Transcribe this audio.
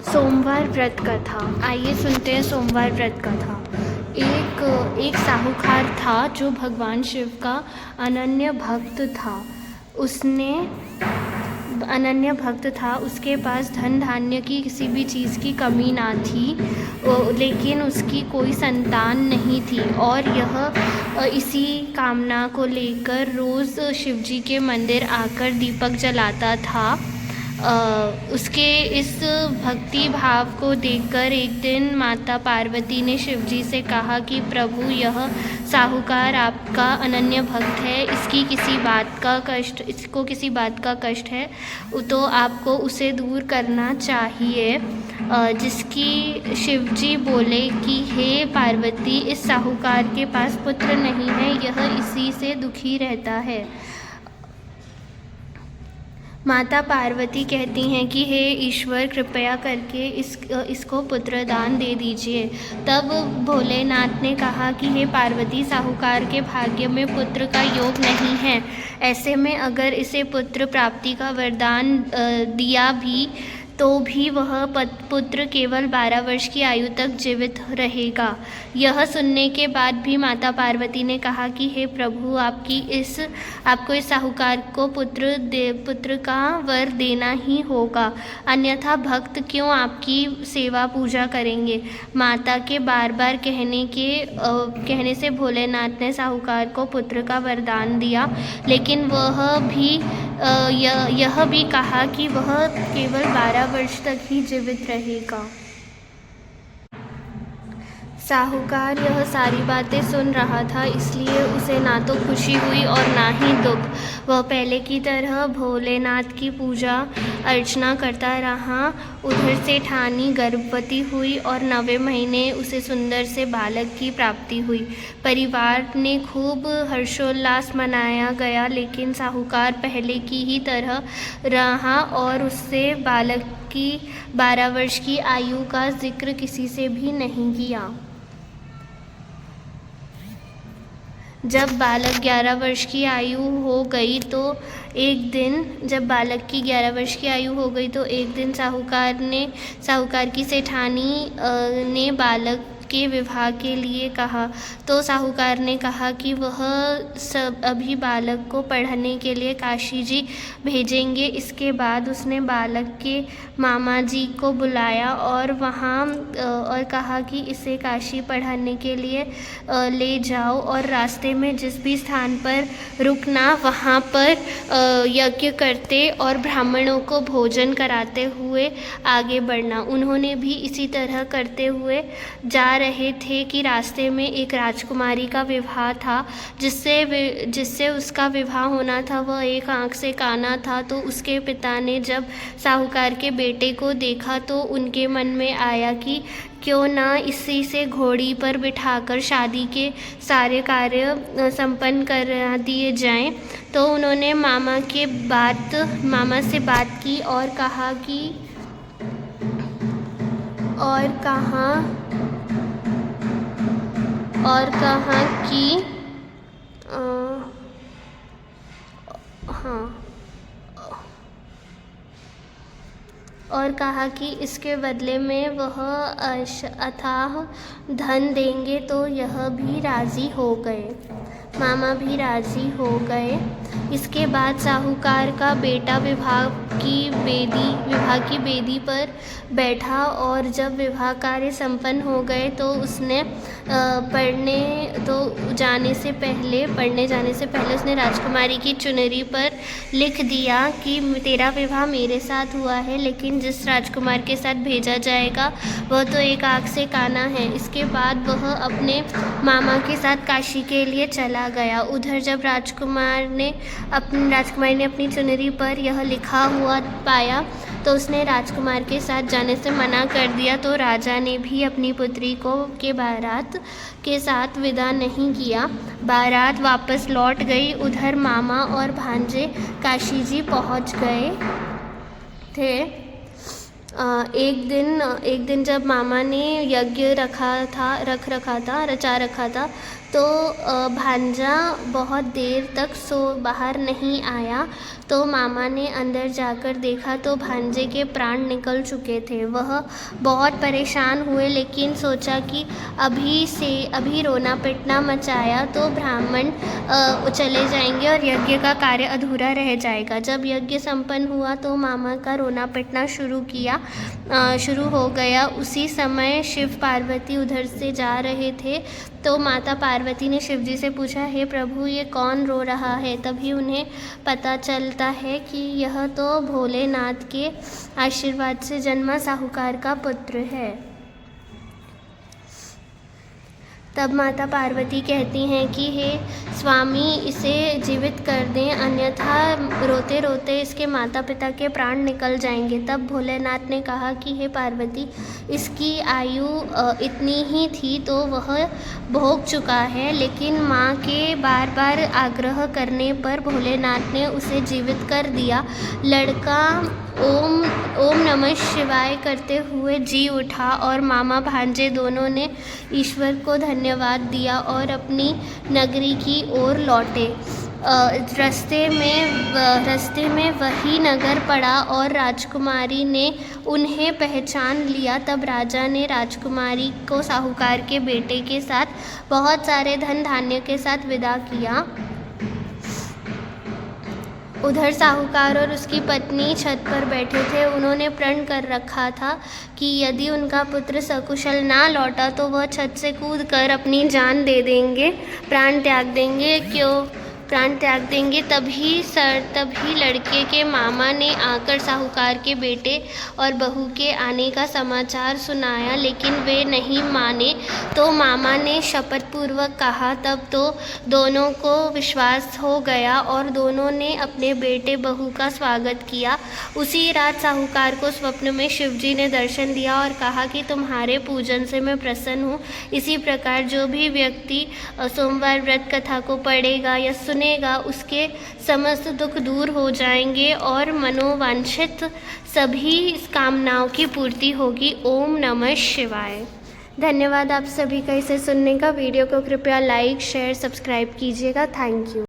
सोमवार व्रत कथा। आइए सुनते हैं सोमवार व्रत कथा। एक साहूकार था जो भगवान शिव का अनन्य भक्त था। उसके पास धन धान्य की किसी भी चीज़ की कमी ना थी, लेकिन उसकी कोई संतान नहीं थी और यह इसी कामना को लेकर रोज़ शिवजी के मंदिर आकर दीपक जलाता था। उसके इस भक्ति भाव को देखकर एक दिन माता पार्वती ने शिवजी से कहा कि प्रभु, यह साहूकार आपका अनन्य भक्त है, इसको किसी बात का कष्ट है तो आपको उसे दूर करना चाहिए। जिसकी शिवजी बोले कि हे पार्वती, इस साहूकार के पास पुत्र नहीं है, यह इसी से दुखी रहता है। माता पार्वती कहती हैं कि हे ईश्वर, कृपया करके इसको पुत्र दान दे दीजिए। तब भोलेनाथ ने कहा कि हे पार्वती, साहूकार के भाग्य में पुत्र का योग नहीं है। ऐसे में अगर इसे पुत्र प्राप्ति का वरदान दिया भी तो भी वह पुत्र केवल 12 वर्ष की आयु तक जीवित रहेगा। यह सुनने के बाद भी माता पार्वती ने कहा कि हे प्रभु, आपको इस साहूकार को पुत्र का वर देना ही होगा, अन्यथा भक्त क्यों आपकी सेवा पूजा करेंगे। माता के बार बार कहने से भोलेनाथ ने साहूकार को पुत्र का वरदान दिया, लेकिन यह भी कहा कि वह केवल 12 वर्ष तक ही जीवित रहेगा। साहूकार यह सारी बातें सुन रहा था, इसलिए उसे ना तो खुशी हुई और ना ही दुख। वह पहले की तरह भोलेनाथ की पूजा अर्चना करता रहा। उधर से ठानी गर्भवती हुई और 9वें महीने उसे सुंदर से बालक की प्राप्ति हुई। परिवार ने खूब हर्षोल्लास मनाया गया, लेकिन साहूकार पहले की ही तरह रहा और उससे बालक की 12 वर्ष की आयु का जिक्र किसी से भी नहीं किया। जब बालक 11 वर्ष की आयु हो गई तो एक दिन साहूकार की सेठानी ने बालक के विवाह के लिए कहा, तो साहूकार ने कहा कि वह सब अभी बालक को पढ़ने के लिए काशी जी भेजेंगे। इसके बाद उसने बालक के मामा जी को बुलाया और कहा कि इसे काशी पढ़ाने के लिए ले जाओ और रास्ते में जिस भी स्थान पर रुकना, वहाँ पर यज्ञ करते और ब्राह्मणों को भोजन कराते हुए आगे बढ़ना। उन्होंने भी इसी तरह करते हुए जा रहे थे कि रास्ते में एक राजकुमारी का विवाह था। जिससे उसका विवाह होना था, वह एक आंख से काना था। तो उसके पिता ने जब साहूकार के बेटे को देखा तो उनके मन में आया कि क्यों ना इसी से घोड़ी पर बिठाकर शादी के सारे कार्य संपन्न करा दिए जाएं। तो उन्होंने मामा से बात की और कहा कि इसके बदले में वह अथाह धन देंगे। तो यह भी राजी हो गए, मामा भी राजी हो गए। इसके बाद साहूकार का बेटा विवाह की बेदी पर बैठा और जब विवाह कार्य संपन्न हो गए तो उसने पढ़ने जाने से पहले उसने राजकुमारी की चुनरी पर लिख दिया कि तेरा विवाह मेरे साथ हुआ है, लेकिन जिस राजकुमार के साथ भेजा जाएगा वह तो एक आंख से काना है। इसके बाद वह अपने मामा के साथ काशी के लिए चला गया। उधर जब राजकुमारी ने अपनी चुनरी पर यह लिखा हुआ पाया तो उसने राजकुमार के साथ जाने से मना कर दिया। तो राजा ने भी अपनी पुत्री के बारात के साथ विदा नहीं किया। बारात वापस लौट गई। उधर मामा और भांजे काशी जी पहुंच गए थे। एक दिन जब मामा ने यज्ञ रख रखा था तो भांजा बहुत देर तक बाहर नहीं आया। तो मामा ने अंदर जाकर देखा तो भांजे के प्राण निकल चुके थे। वह बहुत परेशान हुए, लेकिन सोचा कि अभी रोना पिटना मचाया तो ब्राह्मण चले जाएंगे और यज्ञ का कार्य अधूरा रह जाएगा। जब यज्ञ संपन्न हुआ तो मामा का रोना पिटना शुरू हो गया। उसी समय शिव पार्वती उधर से जा रहे थे तो माता पार्वती ने शिवजी से पूछा, हे प्रभु, ये कौन रो रहा है? तभी उन्हें पता चलता है कि यह तो भोलेनाथ के आशीर्वाद से जन्मा साहूकार का पुत्र है। तब माता पार्वती कहती हैं कि हे स्वामी, इसे जीवित कर दें, अन्यथा रोते रोते इसके माता पिता के प्राण निकल जाएंगे। तब भोलेनाथ ने कहा कि हे पार्वती, इसकी आयु इतनी ही थी तो वह भोग चुका है, लेकिन माँ के बार बार आग्रह करने पर भोलेनाथ ने उसे जीवित कर दिया। लड़का ओम नमः शिवाय करते हुए जी उठा और मामा भांजे दोनों ने ईश्वर को धन्यवाद दिया और अपनी नगरी की ओर लौटे। रास्ते में वही नगर पड़ा और राजकुमारी ने उन्हें पहचान लिया। तब राजा ने राजकुमारी को साहूकार के बेटे के साथ बहुत सारे धन धान्य के साथ विदा किया। उधर साहूकार और उसकी पत्नी छत पर बैठे थे। उन्होंने प्रण कर रखा था कि यदि उनका पुत्र सकुशल ना लौटा तो वह छत से कूदकर अपनी जान दे देंगे, प्राण त्याग देंगे। तभी लड़के के मामा ने आकर साहूकार के बेटे और बहू के आने का समाचार सुनाया, लेकिन वे नहीं माने। तो मामा ने शपथ पूर्वक कहा। तब तो दोनों को विश्वास हो गया और दोनों ने अपने बेटे बहू का स्वागत किया। उसी रात साहूकार को स्वप्न में शिवजी ने दर्शन दिया और कहा कि तुम्हारे पूजन से मैं प्रसन्न हूँ। इसी प्रकार जो भी व्यक्ति सोमवार व्रत कथा को पढ़ेगा या सुनेगा, उसके समस्त दुख दूर हो जाएंगे और मनोवांछित सभी कामनाओं की पूर्ति होगी। ओम नमः शिवाय। धन्यवाद आप सभी का इसे सुनने का। वीडियो को कृपया लाइक, शेयर, सब्सक्राइब कीजिएगा। Thank you.